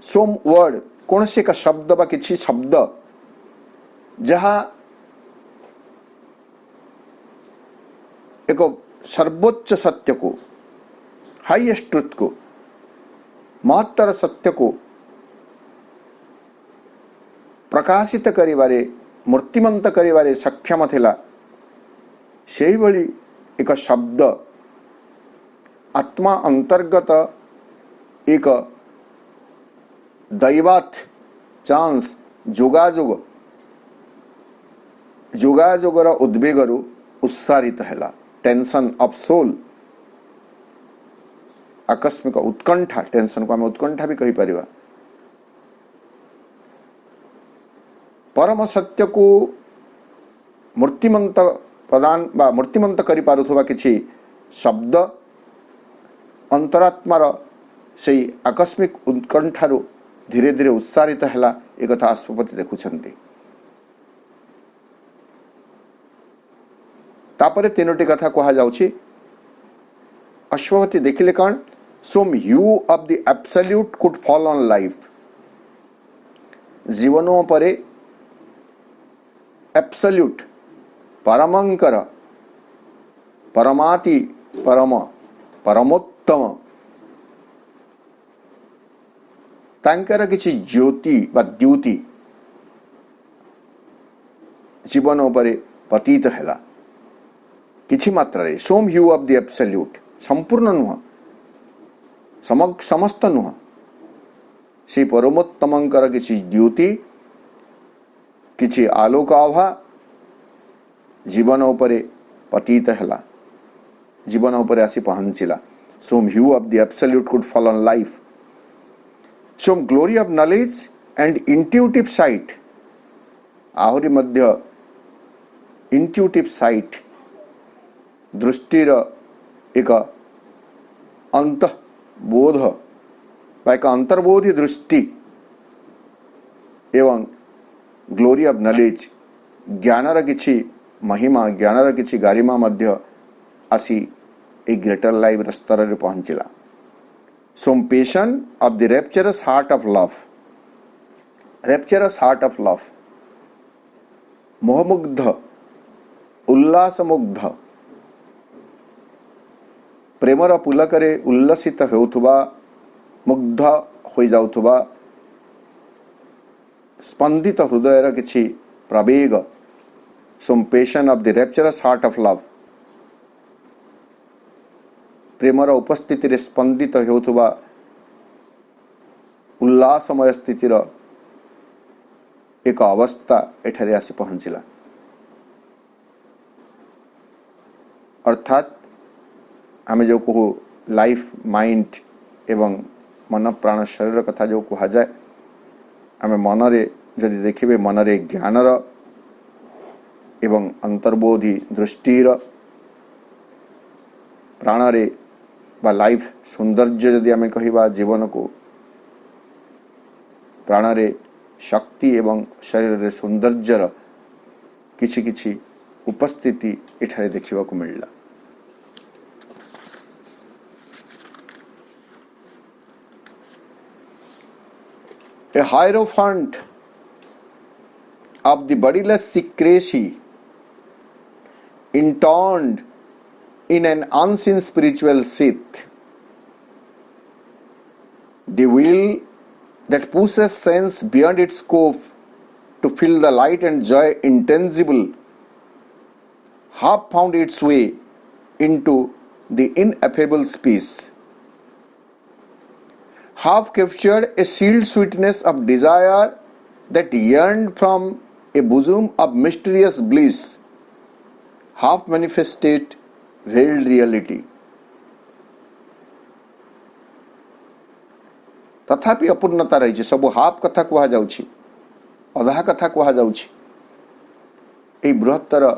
some word कौन से का शब्द बा किसी शब्द जहाँ एक सर्वोच्च सत्य को हाईएस्ट ट्रुथ को महत्तर सत्य को प्रकाशित करिबारे मूर्तिमंत करिबारे सक्षम थिला सेही भली एक शब्द आत्मा अंतर्गत एक दैवात चांस जोगाजोग जोगाजोगर उद्वेगरु उत्सारित हैला टेंशन ऑफ सोल आकस्मिक उत्कंठा टेंशन को आम उत्कंठा भी कही परिबा परम सत्य को मूर्तिमंत प्रदान बा मूर्तिमंत करि पारुथबा किछि शब्द अंतरात्मार से आकस्मिक उत्कंठारु धीरे धीरे उत्सारित हैला एक कथा अश्वपति देखुछन्ति तापरे तीनोटी कथा कहा जाउछि अश्वपति देखिले कण some hue of the absolute could fall on life जीवनों परे एब्सोल्यूट परमंकर परमाति परम परमोत्तम तांकर किछि ज्योति बा द्युति जीवन उपरे पतित हैला किछि मात्रा सोम ह्यू ऑफ द एब्सोल्यूट संपूर्ण नुह समस्त नुह से परमोत्तमंकर किछि द्युति किछि आलोक आभा जीवन उपरे पतित हैला जीवन उपरे आसी पहुंचिला some hue of the absolute could fall on life some glory of knowledge and intuitive sight आहुरी मध्य इंट्यूटिव साइट दृष्टिर एक अंत बोध एक अंतर्बोधी दृष्टि एवं ग्लोरी ऑफ नॉलेज ज्ञानर किछि महिमा ज्ञानर किछि गारिमा मध्य आसी ए ग्रेटर लाइफ स्तर रे पहुंचिला some passion of the rapturous heart of love मोहमुग्ध उल्लासमुग्ध प्रेमर पुलकरे उल्लसित हेउथुबा मुग्ध होई जाउथुबा स्पंदित हृदयर किछि प्रवेग some passion of the rapturous heart of love प्रेमर उपस्थिति रे स्पंदित हेउथुबा उल्लासमय स्थितिर एक अवस्था एठारे आसी पहुंचिला अर्थात आम जो कहू लाइफ माइंड एवं मन प्राण शरीर कथा जो कह जाए आम मनरे जदि देखिबे मनरे ज्ञानर एवं अंतर्बोधी दृष्टिर प्राणरे बा लाइफ सौंदर्य जदि आम कहिबा जीवन को प्राणरे शक्ति एवं शरीर रे सौंदर्यर किछि किछि उपस्थिति एठारे देखिबा को मिलला A hierophant of the bodiless secrecy intoned in an unseen spiritual sheath. The will that pushes sense beyond its scope to feel the light and joy intangible half found its way into the ineffable space, half captured a sealed sweetness of desire that yearned from a bosom of mysterious bliss, half manifested veiled reality. तथापि अपूर्णता रही सब half कथा कह जाउछि, अधा कथा कह जाउछि। ए बृहत्तर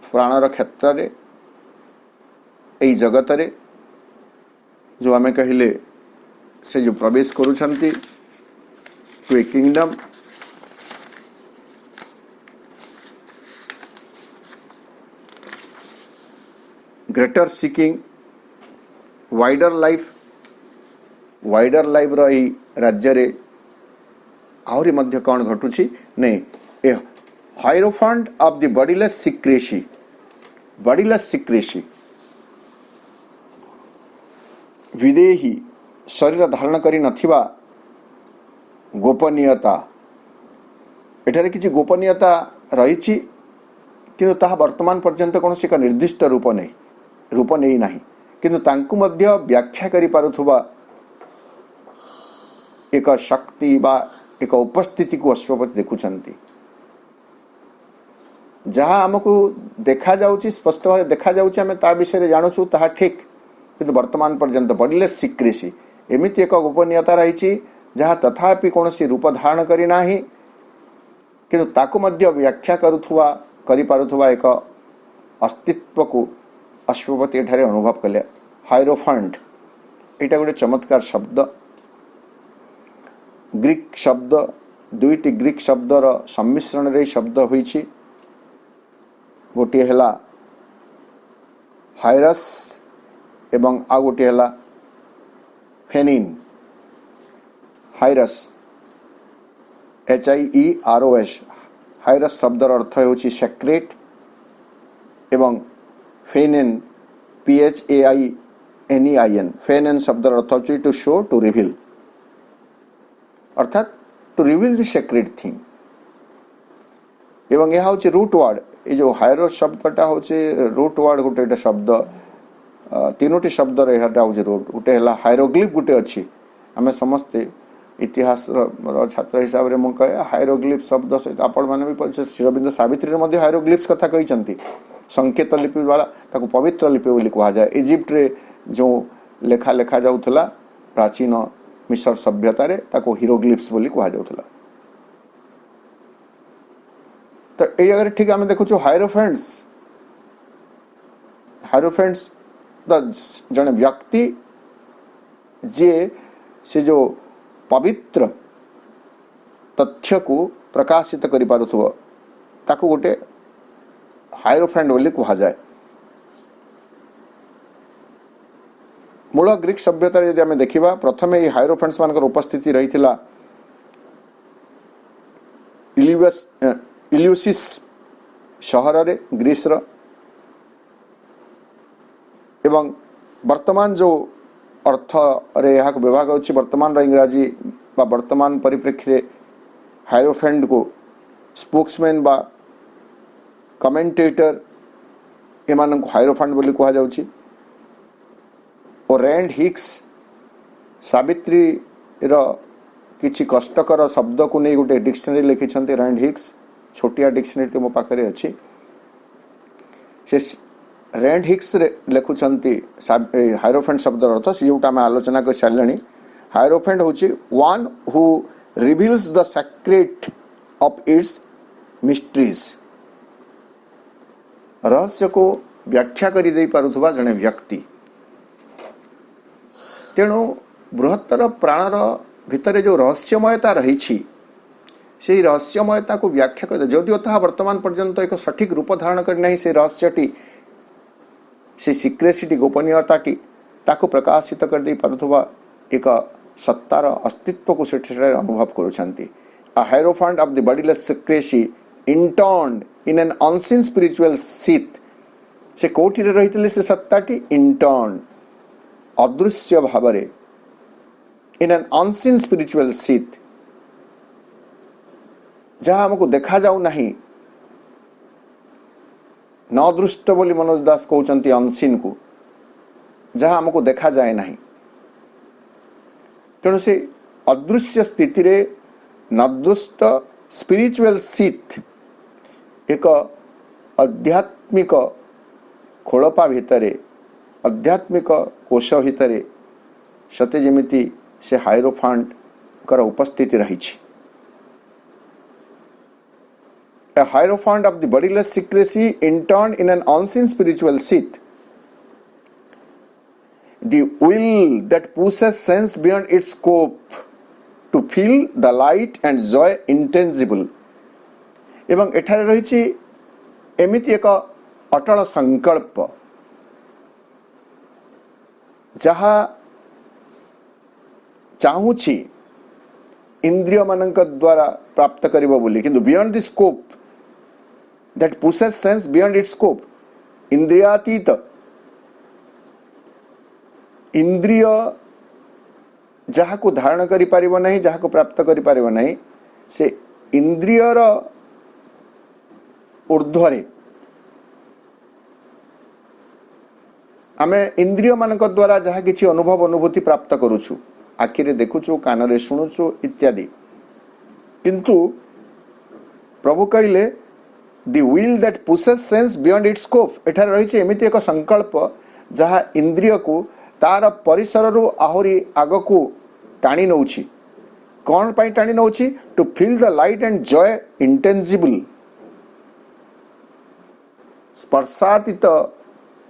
प्राणर क्षेत्र रे, ए जगत रे जो आमे कहिले से जो प्रवेश करूछंती to a kingdom, greater seeking wider life रही राज्य रे आहरी मध्य कौन घटुछि नहीं, a hierophant of the bodiless secrecy विदेही शरीर धारण करी नथिबा गोपनीयता, एठारे किछि गोपनीयता रहिछि किंतु ताहा वर्तमान पर्यंत कौन एक निर्दिष्ट रूप नहीं नाही, किंतु तांकु मध्य व्याख्या करि पारुथुबा एक शक्ति बा एक उपस्थिति को अश्वपति देखुछंती, जहाँ आमको देखा जाउछि स्पष्ट भाव देखा जाउछि, आमे ता विषय जानुछु ताहा ठीक, किंतु वर्तमान पर्यंत बॉडीलेस सिक्रेसी एमिति एक गोपनीयता रही जहाँ तथापि कौन रूप धारण करी नाही, किंतु ताकु मध्य व्याख्या करि पारुथुबा एक अस्तित्व को अश्वपति एठारे अनुभव कले। हायरोफांट एटा गोटे चमत्कार शब्द, ग्रीक शब्द, दुईटी ग्रीक शब्दर सम्मिश्रण रे शब्द होईछि। गोटे हला हायरस एवं आ गोटे हला फेनिन। हायरस HIEROS, हायरस शब्दर अर्थ होछि सेक्रेट एवं फेनिन PHAINEIN, फेनिन शब्दर अर्थ होछि टू शो, टू रिवील, अर्थात to reveal the secret thing. एवं यह होछि रूट वर्ड, ये जो हायरस शब्दटा होछि रूट वर्ड गोटे शब्द, तीनोटी शब्द रेहाटा होछि रूट। गोटे हला हायरोग्लिफ गोटे अछि, आमे समस्ते इतिहास छात्र हिसाब रे मु कहे हायरोग्लिफ शब्द सहित आपण माने भी परिचय। श्रीरबिंद सावित्री रे मध्ये हायरोग्लिफ्स कथा कहिसंती, संकेत लिपि वाला ताकू पवित्र लिपि बोली कहा जाए। इजिप्ट रे जो लेखा जाउथला प्राचीन मिस्र सभ्यता रे ताकू हिरोग्लिफ्स बोली कहा जाउथला। तो ए अगर ठीक आमे देखुछु हायरोफेंट्स द जने व्यक्ति जे से जो पवित्र तथ्य को प्रकाशित करि पारुथुव ताकू गोटे हायरोफेंट बोली कहा जाए। मूल ग्रीक सभ्यता यदि आमे देखिबा, प्रथमे ये हायरोफेंट्स मानकर उपस्थिति रहिथिला इल्यूसिस शहर रे ग्रीस रो, एवं वर्तमान जो अर्थ रे यहाँ व्यवहार होछि वर्तमान इंग्राजी बा वर्तमान परिप्रेक्षी हायरोफेंट को स्पोक्समैन बा कमेंटेटर एमान को हायरोफेंट बोली कहा जाउछि। और रैंड हिक्स सावित्री रो किछि कष्टकर शब्द को नहीं गोटे डिक्शनरी लिखिछन्ते रैंड हिक्स, छोटिया डिक्शनरी मो पाखरे अछि। से रैंड हिक्स लिखुछन्ती हायरोफेंट शब्द अर्थ से जोटा आम आलोचना कर सारे। हायरोफेंट होछि one who reveals the secret of its mysteries, रहस्य को व्याख्या करि देई पारुथबा जने व्यक्ति। तेणु बृहत्तर प्राणर भितर जो रहस्यमयता रही से रहस्यमयता को व्याख्या कर जदिओ ताहा वर्तमान पर्यंत एक सठिक रूप धारण करि नाही, से रहस्यटी से सिक्रेसीटी गोपनीयताटी ताको प्रकाशित कर दे पारुथबा एक सत्तार अस्तित्व को सेठरे अनुभव करुछंती। A hierophant of the bodiless secrecy interned in an unseen spiritual sheath, से कोठी रे रहितले से सत्ताटी इंटर्न अदृश्य भावरे in an unseen spiritual sheath, जहाँ हमको देखा जाऊ नहीं न दृष्ट बोली मनोज दास कहते अनसीन को जहाँ आमको देखा जाए ना तेणु से अदृश्य स्थिति रे नदृष्ट स्पिरिचुअल सीथ एक आध्यात्मिक खोलपा भितर आध्यात्मिक कोश भितर सते जेमिति से हायरोफांट कर उपस्थिति रही। A hierophant of the bodiless secrecy interned in an unseen spiritual seat. The will that pushes sense beyond its scope to feel the light and joy intangible. एवं एठारे रही एमिति एक अटल संकल्प जहा चाहूची इंद्रिय मानक द्वारा प्राप्त करिबो बोली किंतु beyond the scope that pushes sense beyond its scope. इंद्रियातीत इंद्रिय जहाँ को धारण करि पारिबो नहीं जहाँ को प्राप्त करि पारिबो नहीं से इंद्रियर ऊर्ध्वरे आमे इंद्रिय मानक द्वारा जहाँ किछि अनुभव अनुभूति प्राप्त करूछु आखिरे देखुछु कानरे शुणुछु इत्यादि किंतु प्रभु कहले The will that pushes sense beyond its scope एठारे रही एमिति एक संकल्प जहाँ इंद्रिय को तार परिसर रु आहुरी आग को टाणी नौछि कौन पाई टाणी नौछि to feel the light and joy intangible स्पर्शातीत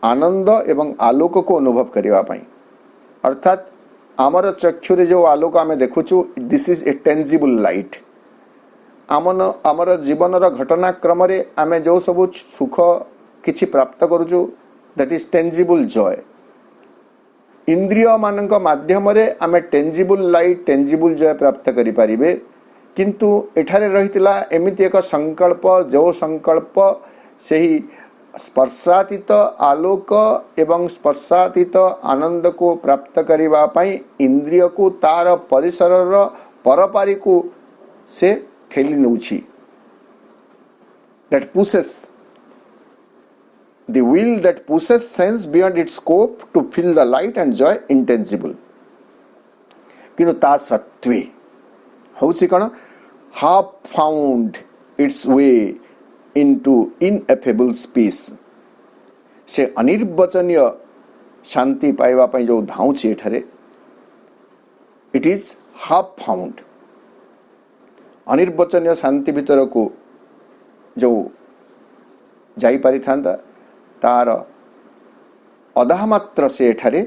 आनंद एवं आलोक को अनुभव करने पाई अर्थात आमर चक्षुरे जो आलोक आमे देखुछु this is a tangible light आमर जीवन घटनाक्रम आमे जो सब सुख किछि प्राप्त करूछु दैट इज टेंजिबल जॉय इंद्रिय मानक माध्यम रे आमे टेंजिबल लाइट टेंजिबल जॉय प्राप्त करि परिबे किंतु एठारे रहितला एमिति एक संकल्प जो संकल्प सेही स्पर्शातीत आलोक एवं स्पर्शातीत आनंद को प्राप्त करिबा पई इंद्रिय को तार परिसर परपारी को से ठेली नौछि that pushes the will that pushes sense beyond its scope to feel the light and joy intangible किंतु ता सत्वे होछि कण half found its way into ineffable peace से अनिर्वचनीय शांति पाइबा पई जो धाउछि एठारे it is half found अनिर्वचनीय शांति भीतर को जो जाई पारि थांता तार अधा मात्र से एठारे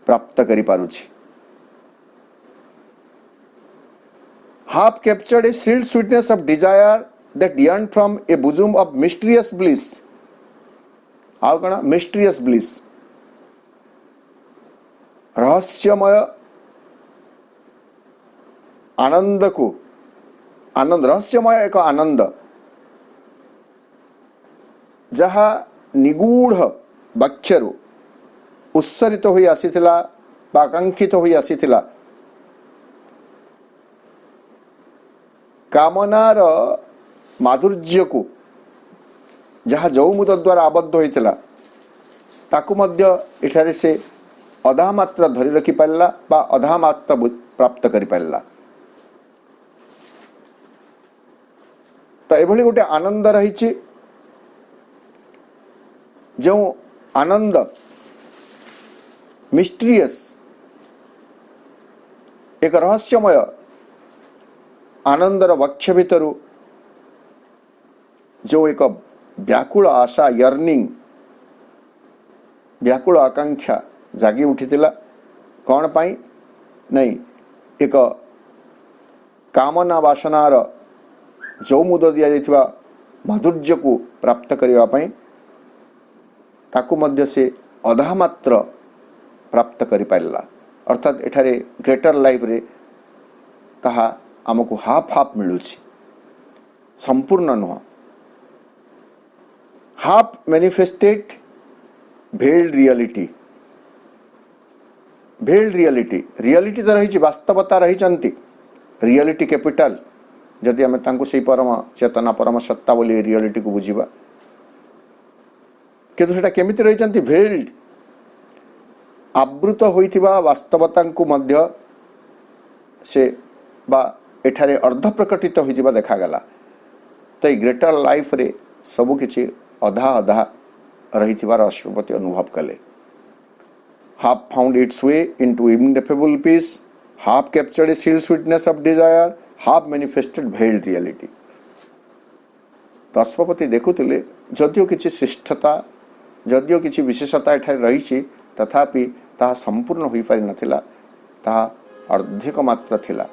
प्राप्त करि पारुछि half captured a sealed sweetness of desire that yearned from a bosom of mysterious bliss आउ कण मिस्टीरियस ब्लिस रहस्यमय आनंद को आनंद रहस्यमय एक आनंद जहा निगूढ़ वक्षरु उत्सरित होई आसीथिला आकांक्षित होई आसीथिला कामनार माधुर्य को जहा जौमुद द्वारा आबद्ध होइथिला ताकु मध्य एठारे से अधा मात्रा धरि रखि पारला बा अधा मात्रा प्राप्त करि पारला तो एभली गोटे आनंद रही जो आनंद मिस्टीरियस एक रहस्यमय आनंदर वक्ष भितर जो एक व्याकुल आशा यर्निंग व्याकुल आकांक्षा जागी उठीथिला कौन पाई नहीं एक कामना वासनार जो मुद दिया जाइथिबा माधुर्य को प्राप्त करिवा पई ताकु मध्य से अधा मात्र प्राप्त करि पाइला अर्थात एठारे ग्रेटर लाइफ रे ताहा आमको हाफ हाफ मिलुछि संपूर्ण नुह half manifested veiled reality reality तो रही वास्तवता रही रियलिटी कैपिटल जदि आम से परम चेतना परम सत्ता बोली रियलिटी को बुझा किंतु सेटा केमिति रहिचंती भेल्ड आवृत होइथिबा वास्तवता को मध्य से बा एठारे अर्ध प्रकटित होइथिबा देखा गला। तो ये ग्रेटर लाइफ रे सब किछि अधा अधा रहिथिबार अश्वपति अनुभव कले। Half found its way into ineffable peace, half captured a sealed sweetness of desire, half manifested veiled reality. तो अश्वपति देखुले जदियो किछि श्रेष्ठता जदियो किछि विशेषता एठारे रहिछि तथापि ताहा संपूर्ण होई पारि नथिला, ताहा अर्धिक मात्रा थिला।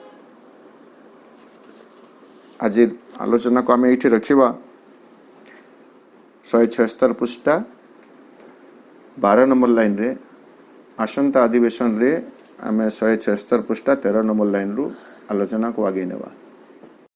आज आलोचना को आम ये रखा 176 पृष्ठा 12 नंबर लाइन रे आसंता अधिवेशन रे आम 176 पृष्ठा 13 नंबर लाइन रु आलोचना को आगे नेबा।